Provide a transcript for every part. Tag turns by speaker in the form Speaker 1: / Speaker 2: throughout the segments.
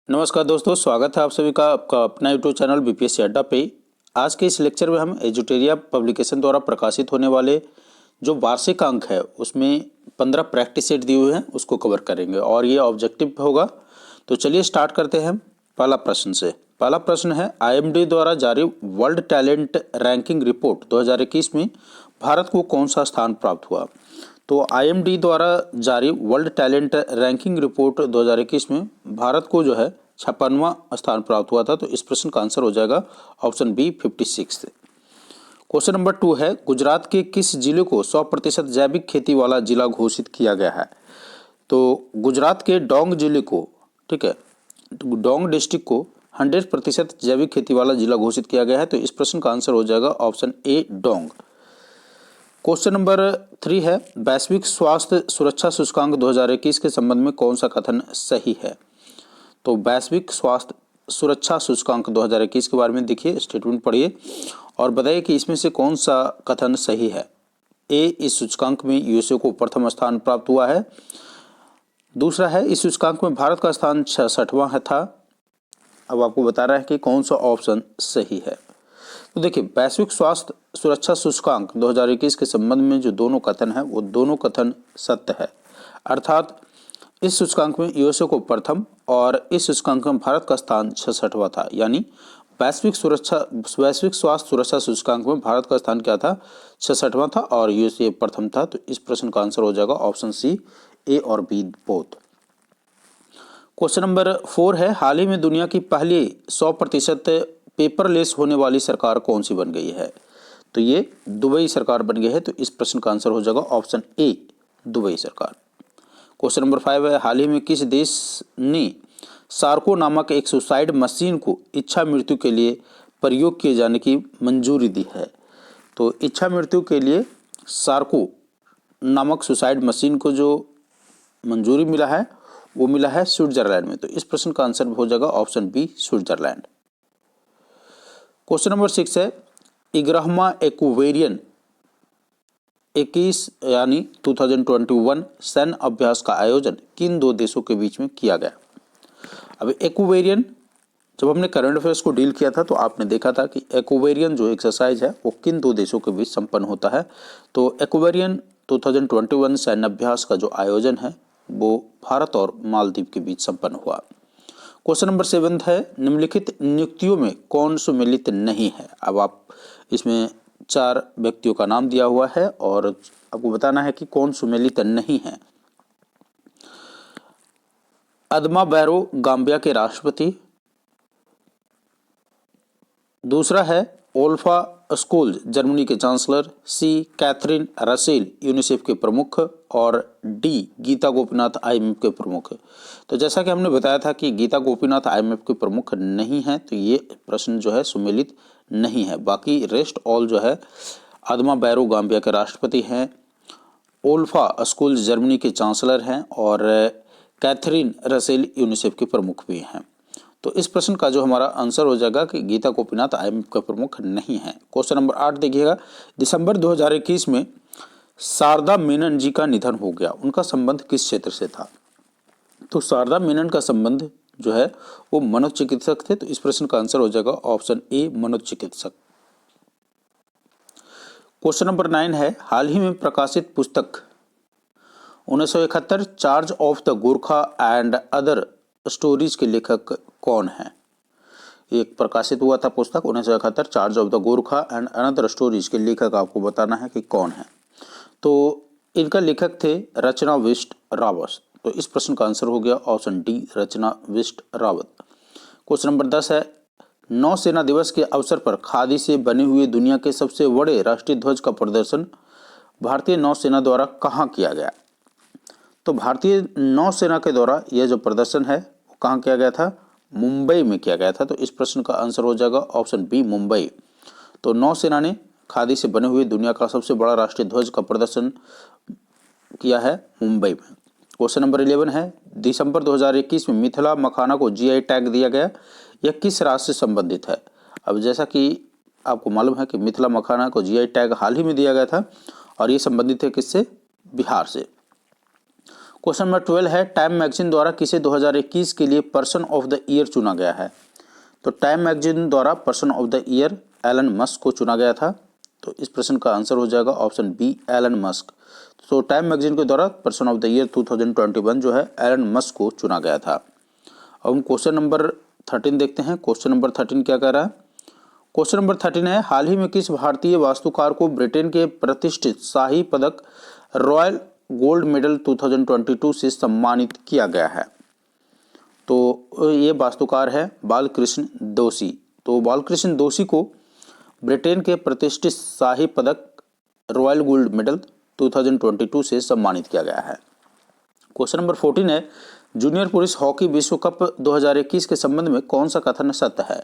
Speaker 1: नमस्कार दोस्तों, स्वागत है आप सभी का आपका अपना यूट्यूब चैनल बीपीएससी अड्डा पे। आज के इस लेक्चर में हम एजुटेरिया पब्लिकेशन द्वारा प्रकाशित होने वाले जो वार्षिक अंक है उसमें 15 प्रैक्टिस सेट दिए हुए हैं उसको कवर करेंगे और ये ऑब्जेक्टिव होगा। तो चलिए स्टार्ट करते हैं पहला प्रश्न से। पहला प्रश्न है, IMD द्वारा जारी वर्ल्ड टैलेंट रैंकिंग रिपोर्ट 2021 में भारत को कौन सा स्थान प्राप्त हुआ। तो IMD द्वारा जारी वर्ल्ड टैलेंट रैंकिंग रिपोर्ट 2021 में भारत को जो है 56वां स्थान प्राप्त हुआ था। तो इस प्रश्न का आंसर हो जाएगा ऑप्शन बी 56। क्वेश्चन नंबर 2 है, गुजरात के किस जिले को 100% जैविक खेती वाला जिला घोषित किया गया है। तो गुजरात के डोंग जिले को, ठीक है, डोंग डिस्ट्रिक्ट को 100% जैविक खेती वाला जिला घोषित किया गया है। तो इस प्रश्न का आंसर हो जाएगा ऑप्शन ए डोंग। क्वेश्चन नंबर 3 है, वैश्विक स्वास्थ्य सुरक्षा सूचकांक 2021 के संबंध में कौन सा कथन सही है। तो वैश्विक स्वास्थ्य सुरक्षा सूचकांक 2021 के बारे में देखिए, स्टेटमेंट पढ़िए और बताइए कि इसमें से कौन सा कथन सही है। ए, इस सूचकांक में यूएसए को प्रथम स्थान प्राप्त हुआ है। दूसरा है, इस सूचकांक में भारत का स्थान 66वां था। अब आपको बता रहा है कि कौन सा ऑप्शन सही है। तो देखिए, वैश्विक स्वास्थ्य सुरक्षा सूचकांक 2021 के संबंध में जो दोनों कथन है वो दोनों कथन सत्य है। अर्थात इस सूचकांक में यूएसए को प्रथम और इस सूचकांक में भारत का स्थान 66वां था। यानी वैश्विक स्वास्थ्य सुरक्षा सूचकांक में भारत का स्थान क्या था, 66वां था और यूएसए प्रथम था। तो इस प्रश्न का आंसर हो जाएगा ऑप्शन सी, ए और बी बोथ। क्वेश्चन नंबर 4 है, हाल ही में दुनिया की पहली 100% पेपरलेस होने वाली सरकार कौन सी बन गई है। तो ये दुबई सरकार बन गई है। तो इस प्रश्न का आंसर हो जाएगा ऑप्शन ए, दुबई सरकार। क्वेश्चन नंबर 5 है, हाल ही में किस देश ने सार्को नामक एक सुसाइड मशीन को इच्छा मृत्यु के लिए प्रयोग किए जाने की मंजूरी दी है। तो इच्छा मृत्यु के लिए सार्को नामक सुसाइड मशीन को जो मंजूरी मिला है वो मिला है स्विट्जरलैंड में। तो इस प्रश्न का आंसर हो जाएगा option B, Switzerland. Question number 6 है, 11वां एक्वेरियन 21 यानी 2021 सैन्य अभ्यास का आयोजन किन दो देशों के बीच में किया गया। अब एक्वेरियन, जब हमने करंट अफेयर्स को डील किया था तो आपने देखा था कि एक्वेरियन जो एक्सरसाइज है वो किन दो देशों के बीच संपन्न होता है। तो एक्वेरियन 2021 सैन्य अभ्यास का जो आयोजन है वो भारत और मालदीव के बीच संपन्न हुआ। क्वेश्चन नंबर 7 है, निम्नलिखित नियुक्तियों में कौन सुमेलित नहीं है। अब आप इसमें 4 व्यक्तियों का नाम दिया हुआ है और आपको बताना है कि कौन सुमेलित नहीं है। अदमा बैरो गाम्बिया के राष्ट्रपति, दूसरा है ओल्फा स्कोल्ज जर्मनी के चांसलर, सी कैथरीन रसेल यूनिसेफ के प्रमुख और डी गीता गोपीनाथ IMF के प्रमुख। तो जैसा कि हमने बताया था कि गीता गोपीनाथ IMF के प्रमुख नहीं है, तो ये प्रश्न जो है सुमेलित नहीं है। बाकी रेस्ट ऑल जो है, अदमा बैरो गाम्बिया के राष्ट्रपति हैं, ओल्फा स्कोल्ज जर्मनी के चांसलर हैं और कैथरीन रसेल यूनिसेफ के प्रमुख भी हैं। तो इस प्रश्न का जो हमारा आंसर हो जाएगा कि गीता गोपीनाथ IMF का प्रमुख नहीं है। क्वेश्चन नंबर 8 देखिएगा, दिसंबर 2021 में शारदा मेनन जी का निधन हो गया, उनका संबंध किस क्षेत्र से था। तो शारदा मेनन का संबंध जो है वो मनोचिकित्सक थे। तो इस प्रश्न का आंसर हो जाएगा ऑप्शन ए, मनोचिकित्सक। क्वेश्चन नंबर 9 है, हाल ही में प्रकाशित पुस्तक 1971 charge of the Gorkha and other stories के लेखक कौन है। एक प्रकाशित हुआ था पुस्तक 1971 charge of the Gorkha and another stories के लेखक आपको बताना है कि कौन है। तो इनका लेखक थे रचना बिष्ट रावत। तो इस प्रश्न का आंसर हो गया ऑप्शन डी, रचना बिष्ट रावत। क्वेश्चन नंबर 10 है, नौसेना दिवस के अवसर पर खादी से बने हुए दुनिया के सबसे बड़े राष्ट्रीय ध्वज का प्रदर्शन भारतीय नौसेना द्वारा कहाँ किया गया। तो भारतीय नौसेना के द्वारा यह जो प्रदर्शन है वो कहाँ किया गया था, मुंबई में किया गया था। तो इस प्रश्न का आंसर हो जाएगा ऑप्शन बी, मुंबई। तो नौसेना ने खादी से बने हुए दुनिया का सबसे बड़ा राष्ट्रीय ध्वज का प्रदर्शन किया है मुंबई में। क्वेश्चन नंबर 11 है, दिसंबर 2021 में मिथिला मखाना को GI टैग दिया गया, यह किस राज्य से संबंधित है। अब जैसा कि आपको मालूम है कि मिथिला मखाना को GI टैग हाल ही में दिया गया था और ये संबंधित है किससे, बिहार से। क्वेश्चन नंबर 12 है, टाइम मैगजीन द्वारा किसे 2021 के लिए पर्सन ऑफ द ईयर चुना गया है? तो टाइम मैगजीन द्वारा person of the year Elon Musk को चुना गया था। तो इस प्रश्न का आंसर हो जाएगा ऑप्शन बी, एलन मस्क। तो टाइम मैगजीन के द्वारा पर्सन ऑफ द ईयर 2021 जो है एलन मस्क को चुना गया था। अब हम क्वेश्चन नंबर 13 देखते हैं। क्वेश्चन नंबर 13 क्या कह रहा है? क्वेश्चन नंबर 13 है, हाल ही में किस भारतीय वास्तुकार को ब्रिटेन के प्रतिष्ठित शाही पदक रॉयल गोल्ड मेडल 2022 से सम्मानित किया गया है? तो ये वास्तुकार है बालकृष्ण दोषी। तो बालकृष्ण दोषी को ब्रिटेन के प्रतिष्ठित शाही पदक रॉयल गोल्ड मेडल 2022 से सम्मानित किया गया है। क्वेश्चन नंबर 14 है, जूनियर पुरुष हॉकी विश्व कप 2021 के संबंध में कौन सा कथन सत्य है?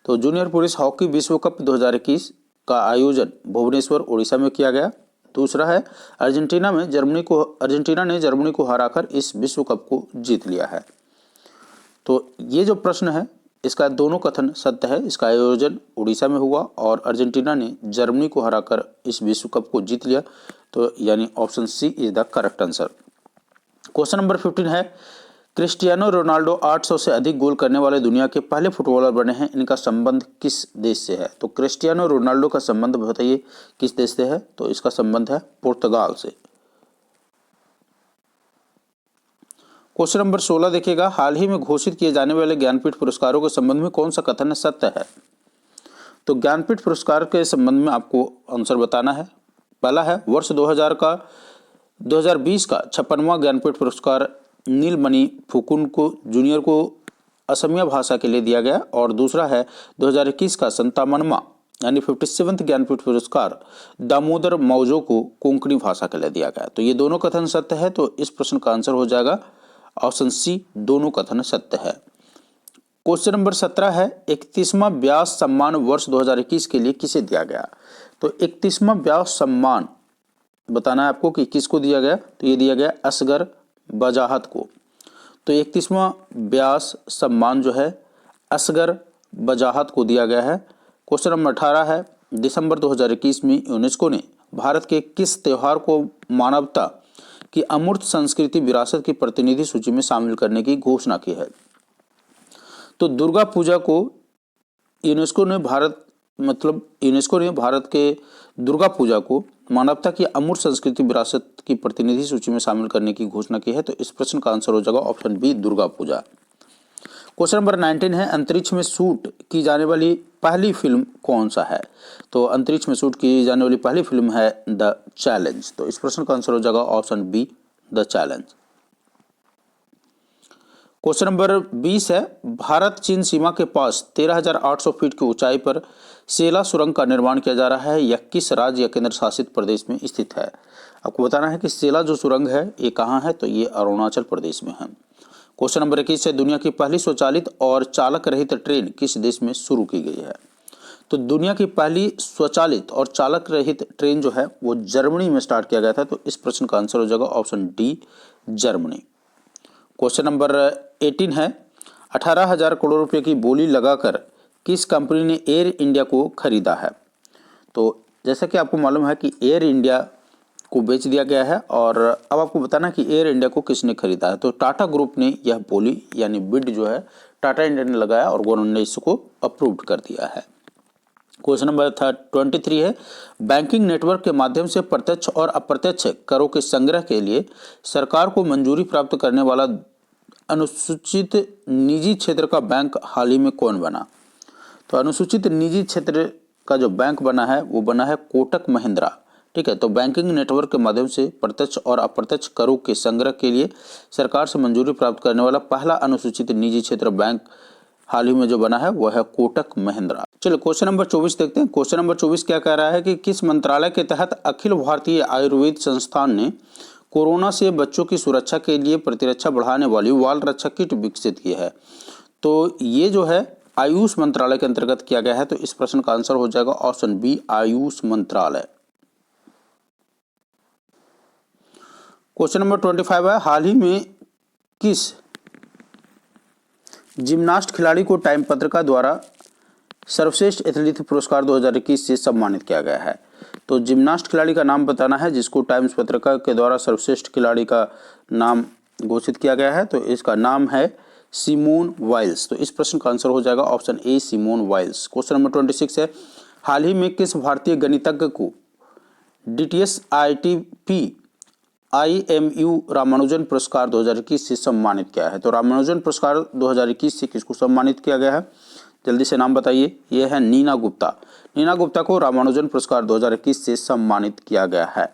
Speaker 1: तो जूनियर पुरुष हॉकी विश्व कप 2021 का आयोजन भुवनेश्वर उड़ीसा में किया गया। दूसरा है, अर्जेंटीना ने जर्मनी को हराकर इस विश्व कप को जीत लिया है। तो ये जो प्रश्न है इसका दोनों कथन सत्य है। इसका आयोजन उड़ीसा में हुआ और अर्जेंटीना ने जर्मनी को हराकर इस विश्व कप को जीत लिया। तो यानी option C is the correct answer. Question number 15 है, क्रिस्टियानो रोनाल्डो 800 से अधिक गोल करने वाले दुनिया के पहले फुटबॉलर बने हैं। इनका संबंध किस देश से है? तो क्रिस्टियानो रोनाल्डो का संबंध बताइए किस देश से है? तो इसका संबंध है पुर्तगाल से। क्वेश्चन नंबर 16 देखिएगा, हाल ही में घोषित किए जाने वाले ज्ञानपीठ पुरस्कारों के संबंध में कौन सा कथन सत्य है? तो ज्ञानपीठ पुरस्कार के संबंध में आपको आंसर बताना है। पहला है, वर्ष 2020 का 56वां ज्ञानपीठ पुरस्कार नीलमणि फुकुन को जूनियर को असमिया भाषा के लिए दिया गया। और दूसरा है 2021 का 57वां यानी 57th ज्ञानपीठ पुरस्कार दामोदर मौजो को कोंकणी भाषा के लिए दिया गया। तो ये दोनों कथन सत्य है। तो इस प्रश्न का आंसर हो जाएगा ऑप्शन सी, दोनों कथन सत्य है। क्वेश्चन नंबर 17 है, 31वां व्यास सम्मान वर्ष 2021 के लिए किसे दिया गया? तो 31वां व्यास सम्मान बताना है आपको कि किसको दिया गया। तो ये दिया गया असगर बजाहत को। तो 31वां व्यास सम्मान जो है असगर बजाहत को दिया गया है। क्वेश्चन नंबर 18 है, दिसंबर 2021 में यूनेस्को ने भारत के किस त्योहार को मानवता की अमूर्त संस्कृति विरासत की प्रतिनिधि सूची में शामिल करने की घोषणा की है? तो दुर्गा पूजा को यूनेस्को ने भारत के दुर्गा पूजा को मानवता की अमूर्त संस्कृति विरासत की प्रतिनिधि सूची में शामिल करने की घोषणा की है। तो इस प्रश्न का आंसर हो जाएगा option B, Durga Puja. Question number 19 है, अंतरिक्ष में शूट की जाने वाली पहली फिल्म कौन सा है? तो अंतरिक्ष में शूट की जाने वाली पहली फिल्म है द चैलेंज। तो इस प्रश्न का आंसर हो जाएगा option B, the challenge. Question number 20 है, भारत चीन सीमा के पास 13,800 फीट की ऊंचाई पर सेला सुरंग का निर्माण किया जा रहा है। यह किस राज्य या केंद्र शासित प्रदेश में स्थित है? आपको बताना है कि सेला जो सुरंग है ये कहाँ है? तो ये अरुणाचल प्रदेश में है। क्वेश्चन नंबर 21 है, दुनिया की पहली स्वचालित और चालक रहित ट्रेन किस देश में शुरू की गई है? तो दुनिया की पहली स्वचालित और चालक रहित ट्रेन जो है वो जर्मनी में स्टार्ट किया गया था। तो इस प्रश्न का आंसर हो जाएगा option D, Germany. Question number 18 है, 18,000 करोड़ रुपए की बोली लगाकर किस कंपनी ने एयर इंडिया को खरीदा है? तो जैसा कि आपको मालूम है कि एयर इंडिया को बेच दिया गया है और अब आपको बताना कि एयर इंडिया को किसने खरीदा है। तो टाटा ग्रुप ने यह बोली यानी बिड जो है टाटा इंडिया ने लगाया और गवर्नमेंट ने इसको अप्रूव कर दिया है। क्वेश्चन नंबर 23 है, बैंकिंग नेटवर्क के माध्यम से प्रत्यक्ष और अप्रत्यक्ष करों के संग्रह के लिए सरकार को मंजूरी प्राप्त करने वाला अनुसूचित निजी क्षेत्र का बैंक हाल ही में कौन बना? तो अनुसूचित निजी क्षेत्र का जो बैंक बना है वो बना है कोटक महिंद्रा। ठीक है, तो बैंकिंग नेटवर्क के माध्यम से प्रत्यक्ष और अप्रत्यक्ष करों के संग्रह के लिए सरकार से मंजूरी प्राप्त करने वाला पहला अनुसूचित निजी क्षेत्र बैंक हाल ही में जो बना है वह है कोटक महिंद्रा। चलो क्वेश्चन नंबर 24 देखते हैं। क्वेश्चन नंबर 24 क्या कह रहा है कि किस मंत्रालय के तहत अखिल भारतीय आयुर्वेद संस्थान ने कोरोना से बच्चों की सुरक्षा के लिए प्रतिरक्षा बढ़ाने वाली वाल रक्षक किट विकसित की है? तो ये जो है आयुष मंत्रालय के अंतर्गत किया गया है। तो इस प्रश्न का आंसर हो जाएगा ऑप्शन बी, आयुष मंत्रालय। क्वेश्चन नंबर 25 है, हाल ही में किस जिम्नास्ट खिलाड़ी को टाइम पत्रिका द्वारा सर्वश्रेष्ठ एथलीट पुरस्कार 2021 से सम्मानित किया गया है? तो तो जिम्नास्ट खिलाड़ी का नाम बताना है जिसको टाइम्स पत्रिका के द्वारा सर्वश्रेष्ठ खिलाड़ी का नाम घोषित किया गया है। तो इसका नाम है सिमोन वाइल्स। तो इस प्रश्न का आंसर हो जाएगा option A Simone Biles. Question number 26 है, हाल ही में किस भारतीय गणितज्ञ को DTS ITP IMU रामानुजन पुरस्कार 2021 से सम्मानित किया है? तो रामानुजन पुरस्कार 2021 से किसको सम्मानित किया गया है? जल्दी से नाम बताइए। ये है नीना गुप्ता। नीना गुप्ता को रामानुजन पुरस्कार 2021 से सम्मानित किया गया है।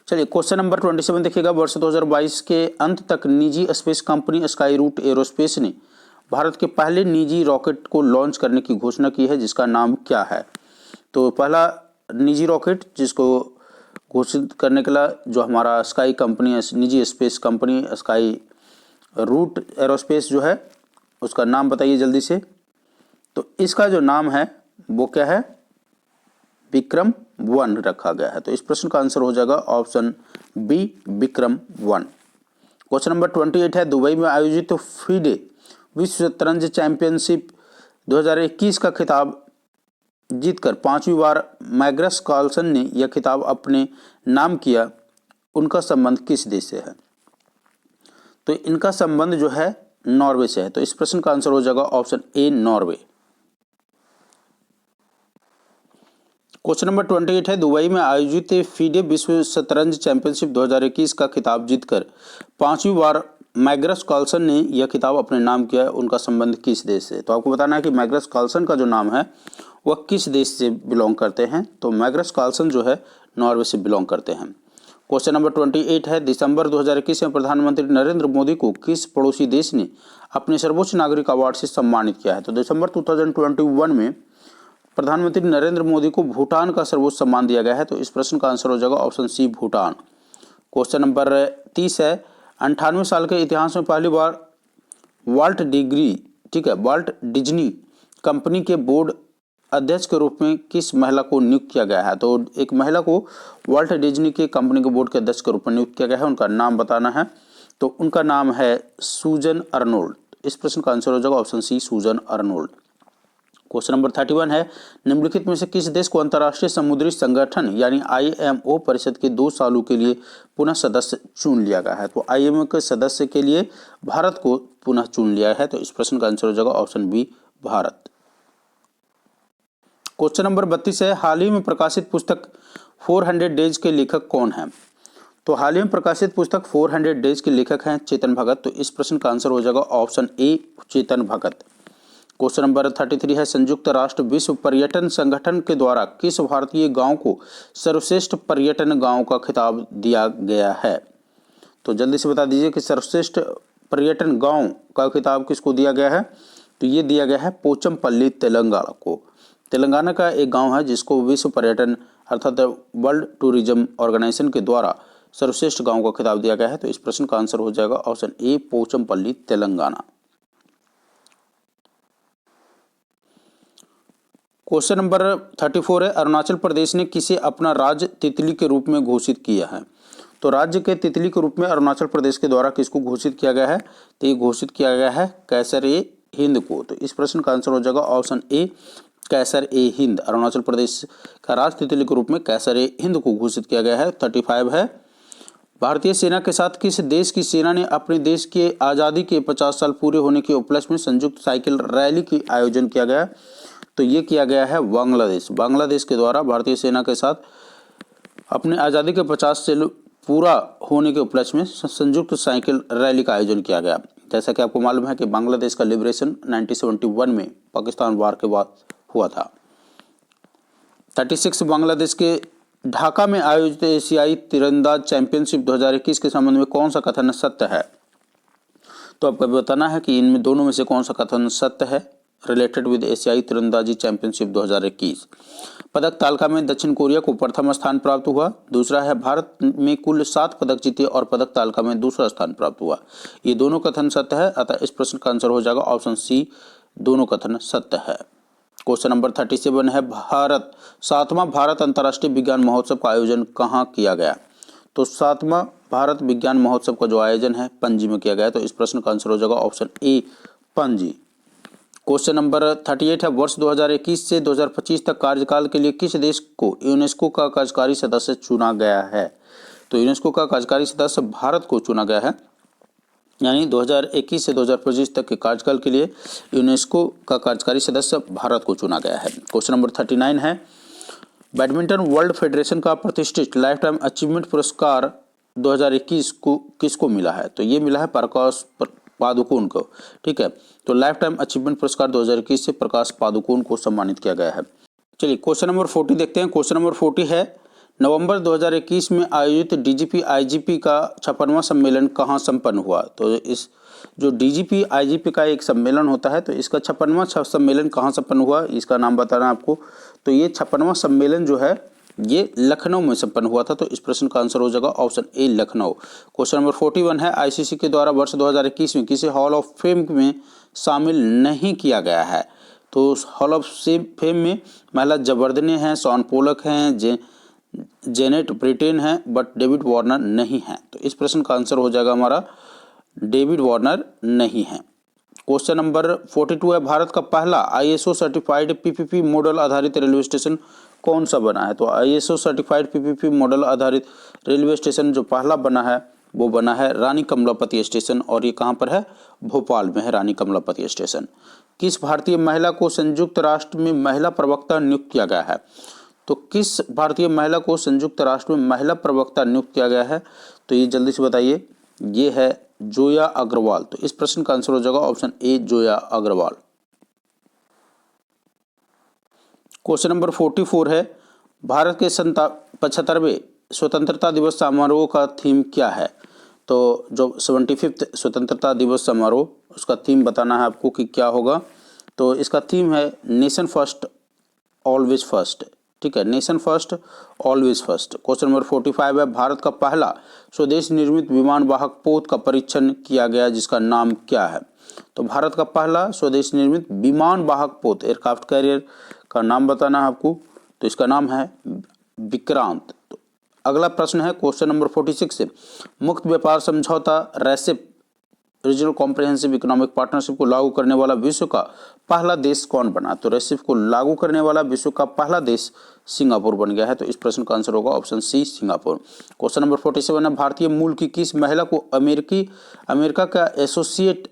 Speaker 1: चलिए क्वेश्चन नंबर 27 देखिएगा, वर्ष 2022 के अंत तक निजी space company Skyroot aerospace ने भारत के पहले निजी रॉकेट को लॉन्च करने की घोषणा की है, जिसका नाम क्या है? तो पहला निजी रॉकेट जिसको घोषित करने के लिए जो हमारा स्काई कंपनी है, निजी space company Skyroot aerospace जो है, उसका नाम बताइए जल्दी से। तो इसका जो नाम है वो क्या है? विक्रम 1 रखा गया है। तो इस प्रश्न का आंसर हो जाएगा option B Vikram 1। Question number 28 है, दुबई में आयोजित FIDE विश्व शतरंज चैंपियनशिप 2021 का खिताब जीतकर 5वीं बार मैग्नस कार्लसन ने यह खिताब अपने नाम किया, उनका संबंध किस देश से है? तो इनका संबंध जो है नॉर्वे से है। तो इस प्रश्न का आंसर हो जाएगा ऑप्शन ए नॉर्वे। क्वेश्चन नंबर 28 है, दुबई में आयोजित FIDE विश्व शतरंज चैंपियनशिप 2021 का खिताब जीतकर 5वीं बार मैग्नस कार्लसन ने यह खिताब अपने नाम किया है, उनका संबंध किस देश से? तो आपको बताना है कि मैग्नस कार्लसन का जो नाम है वह किस देश से बिलोंग करते हैं। तो मैग्नस कार्लसन जो है नॉर्वे से बिलोंग करते हैं। क्वेश्चन नंबर 28 है, दिसंबर 2021 में प्रधानमंत्री नरेंद्र मोदी को किस पड़ोसी देश ने अपने सर्वोच्च नागरिक अवार्ड से सम्मानित किया है? तो दिसंबर 2021 में प्रधानमंत्री नरेंद्र मोदी को भूटान का सर्वोच्च सम्मान दिया गया है। तो इस प्रश्न का आंसर हो जाएगा option C Bhutan. Question number 30 है, 98 साल के इतिहास में पहली बार वाल्ट डिज्नी कंपनी के बोर्ड अध्यक्ष के रूप में किस महिला को नियुक्त किया गया है? तो एक महिला को वाल्ट डिज्नी के कंपनी के बोर्ड के अध्यक्ष के रूप में नियुक्त किया गया है, उनका नाम बताना है। तो उनका नाम है सूजन अर्नोल्ड। इस प्रश्न का आंसर हो जाएगा ऑप्शन सी सूजन अर्नोल्ड। क्वेश्चन नंबर 31 है, निम्नलिखित में से किस देश को अंतर्राष्ट्रीय समुद्री संगठन यानी IMO परिषद के 2 सालों के लिए पुनः सदस्य चुन लिया गया है? तो IMO के सदस्य के लिए भारत को पुनः चुन लिया है। तो इस प्रश्न का आंसर हो जाएगा option B Bharat. Question number 32 है, हाल ही में प्रकाशित पुस्तक 400 डेज के लेखक कौन है? तो हाल ही में प्रकाशित पुस्तक 400 डेज के लेखक हैं चेतन भगत। तो इस प्रश्न का आंसर हो जाएगा ऑप्शन ए चेतन भगत। क्वेश्चन नंबर 33 है, संयुक्त राष्ट्र विश्व पर्यटन संगठन के द्वारा किस भारतीय गांव को सर्वश्रेष्ठ पर्यटन गांव का खिताब दिया गया है? तो जल्दी से बता दीजिए कि सर्वश्रेष्ठ पर्यटन गांव का खिताब किसको दिया गया है? तो ये दिया गया है पोचमपल्ली तेलंगाना को। तेलंगाना का एक गांव है जिसको विश्व पर्यटन अर्थात वर्ल्ड टूरिज्म ऑर्गेनाइजेशन के द्वारा सर्वश्रेष्ठ गांव का खिताब दिया गया है। तो इस प्रश्न का आंसर हो जाएगा ऑप्शन ए पोचमपल्ली तेलंगाना। क्वेश्चन नंबर 34 है, अरुणाचल प्रदेश ने किसे अपना राज्य तितली के रूप में घोषित किया है? तो राज्य के तितली के रूप में अरुणाचल प्रदेश के द्वारा किसको घोषित किया गया है? तो ये घोषित किया गया है कैसर-ए-हिंद को। तो इस प्रश्न का आंसर हो जाएगा ऑप्शन ए कैसर-ए-हिंद। अरुणाचल प्रदेश का राज्य तितली के रूप में कैसर-ए-हिंद को घोषित किया गया है। 35 है, भारतीय सेना के साथ किस देश की सेना ने अपने देश के आज़ादी के 50 साल पूरे होने के उपलक्ष्य में संयुक्त साइकिल रैली की आयोजन किया गया? तो ये किया गया है बांग्लादेश। बांग्लादेश के द्वारा भारतीय सेना के साथ अपने आज़ादी के 50 साल पूरा होने के उपलक्ष्य में संयुक्त साइकिल रैली का आयोजन किया गया। जैसा कि आपको मालूम है कि बांग्लादेश का लिबरेशन 1971 में पाकिस्तान वार के बाद हुआ था। 36 बांग्लादेश के ढाका में आयोजित एशियाई तीरंदाज चैंपियनशिप 2021 के संबंध में कौन सा कथन सत्य है? तो आपको बताना है कि इनमें दोनों में से कौन सा कथन सत्य है रिलेटेड विद एशियाई तीरंदाजी चैंपियनशिप 2021। पदक तालिका में दक्षिण कोरिया को प्रथम स्थान प्राप्त हुआ। दूसरा है, भारत में कुल 7 पदक जीते और पदक तालिका में दूसरा स्थान प्राप्त हुआ। ये दोनों कथन सत्य है, अतः इस प्रश्न का आंसर हो जाएगा ऑप्शन सी दोनों कथन सत्य है। क्वेश्चन नंबर 37 है, 7वां भारत अंतर्राष्ट्रीय विज्ञान महोत्सव का आयोजन कहाँ किया गया? तो 7वां भारत विज्ञान महोत्सव का जो आयोजन है पणजी में किया गया। तो इस प्रश्न का आंसर हो जाएगा ऑप्शन ए पणजी। क्वेश्चन नंबर 38 है, वर्ष 2021 से 2025 तक कार्यकाल के लिए किस देश को यूनेस्को का कार्यकारी सदस्य चुना गया है? तो यूनेस्को का कार्यकारी सदस्य भारत को चुना गया है, यानी 2021 से 2025 तक के कार्यकाल के लिए यूनेस्को का कार्यकारी सदस्य भारत को चुना गया है। क्वेश्चन नंबर 39 है, बैडमिंटन वर्ल्ड फेडरेशन का प्रतिष्ठित लाइफ टाइम अचीवमेंट पुरस्कार 2021 को किसको मिला है? तो ये मिला है प्रकाश पादुकोण को। ठीक है, तो लाइफ टाइम अचीवमेंट पुरस्कार 2021 से प्रकाश पादुकोण को सम्मानित किया गया है। चलिए क्वेश्चन नंबर 40 देखते हैं। क्वेश्चन नंबर 40 है, नवंबर 2021 में आयोजित डीजीपी आईजीपी का 56वां सम्मेलन कहाँ संपन्न हुआ? तो इस जो डीजीपी आईजीपी का एक सम्मेलन होता है, तो इसका 56वां सम्मेलन कहाँ संपन्न हुआ, इसका नाम बताना आपको। तो ये 56वां सम्मेलन जो है ये लखनऊ में संपन्न हुआ था। तो इस प्रश्न का आंसर हो जाएगा ऑप्शन ए लखनऊ। क्वेश्चन नंबर 41 है, आईसीसी के द्वारा वर्ष 2021 में किसी हॉल ऑफ फेम में शामिल नहीं किया गया है? तो हॉल ऑफ फेम में महिला जबरदने हैं, शॉन पोलक हैं, जेनेट ब्रिटेन हैं, बट डेविड वार्नर नहीं है। तो इस प्रश्न का आंसर हो जाएगा हमारा डेविड वार्नर नहीं है। क्वेश्चन नंबर 42 है, भारत का पहला आईएसओ सर्टिफाइड पीपीपी मॉडल आधारित रेलवे स्टेशन कौन सा बना है? तो आईएसओ सर्टिफाइड पीपीपी मॉडल आधारित रेलवे स्टेशन जो पहला बना है वो बना है रानी कमलापति स्टेशन, और ये कहाँ पर है? भोपाल में है रानी कमलापति स्टेशन। किस भारतीय महिला को संयुक्त राष्ट्र में महिला प्रवक्ता नियुक्त किया गया है? तो किस भारतीय महिला को संयुक्त राष्ट्र में महिला प्रवक्ता नियुक्त किया गया है? तो ये जल्दी से बताइए, ये है जोया अग्रवाल। तो इस प्रश्न का आंसर हो जाएगा option A Zoya Agarwal. Question number 44 है, भारत के 75वें स्वतंत्रता दिवस समारोह का थीम क्या है? तो जो 75वां स्वतंत्रता दिवस समारोह उसका थीम बताना है आपको कि क्या होगा। तो इसका थीम है नेशन फर्स्ट ऑलवेज फर्स्ट। ठीक है, nation first always first. Question number 45 है, भारत का पहला स्वदेश निर्मित विमान वाहक पोत का परीक्षण किया गया जिसका नाम क्या है? तो भारत का पहला स्वदेश निर्मित विमान वाहक पोत एयरक्राफ्ट कैरियर का नाम बताना है आपको। तो इसका नाम है विक्रांत। तो अगला प्रश्न है क्वेश्चन नंबर 46 से, मुक्त व्यापार समझौता रेसिप रीजनल कॉम्प्रिहेंसिव इकोनॉमिक पार्टनरशिप को लागू करने वाला विश्व का पहला देश कौन बना? तो रेसिप को लागू करने वाला विश्व का पहला देश सिंगापुर बन गया है। तो इस प्रश्न का आंसर होगा option C Singapore. Question number 47 है, भारतीय मूल की किस महिला को अमेरिका का एसोसिएट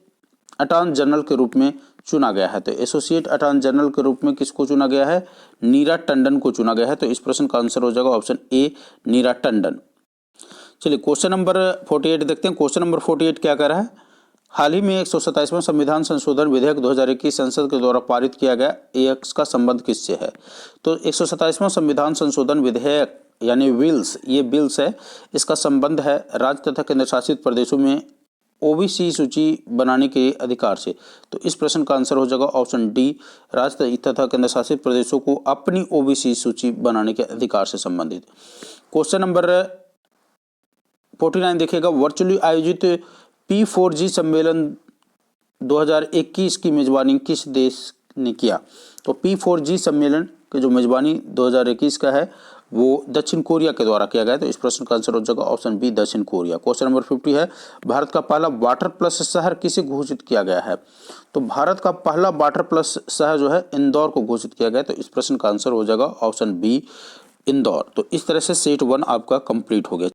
Speaker 1: अटॉर्नी जनरल के रूप में चुना गया है? तो एसोसिएट अटॉर्नी जनरल के रूप में किसको चुना गया है? नीरा टंडन को चुना गया है। तो इस प्रश्न का आंसर हो जाएगा ऑप्शन ए नीरा टंडन। चलिए क्वेश्चन नंबर 48 देखते हैं। क्वेश्चन नंबर 48 क्या कह रहा है, हाल ही में 127वां संविधान संशोधन विधेयक 2021 संसद के द्वारा पारित किया गया, इसका संबंध किससे है? तो 127वां संविधान संशोधन विधेयक यानी बिल्स, ये बिल्स है, इसका संबंध है राज्य तथा केंद्र शासित प्रदेशों में ओबीसी सूची बनाने के अधिकार से। तो इस प्रश्न का आंसर हो जाएगा ऑप्शन डी, राज्य तथा केंद्र शासित प्रदेशों को अपनी ओबीसी सूची बनाने के अधिकार से संबंधित। क्वेश्चन नंबर 49 देखिएगा, वर्चुअली आयोजित P4G सम्मेलन 2021 की मेजबानी किस देश ने किया? तो P4G सम्मेलन की जो मेजबानी 2021 का है वो दक्षिण कोरिया के द्वारा किया गया। तो इस प्रश्न का आंसर हो जाएगा ऑप्शन बी दक्षिण कोरिया। क्वेश्चन नंबर 50 है, भारत का पहला वाटर प्लस शहर किसे घोषित किया गया है? तो भारत का पहला वाटर प्लस शहर जो है इंदौर को घोषित किया गया। तो इस प्रश्न का आंसर हो जाएगा ऑप्शन बी इंदौर। तो इस तरह से सेट 1 आपका कंप्लीट हो गया।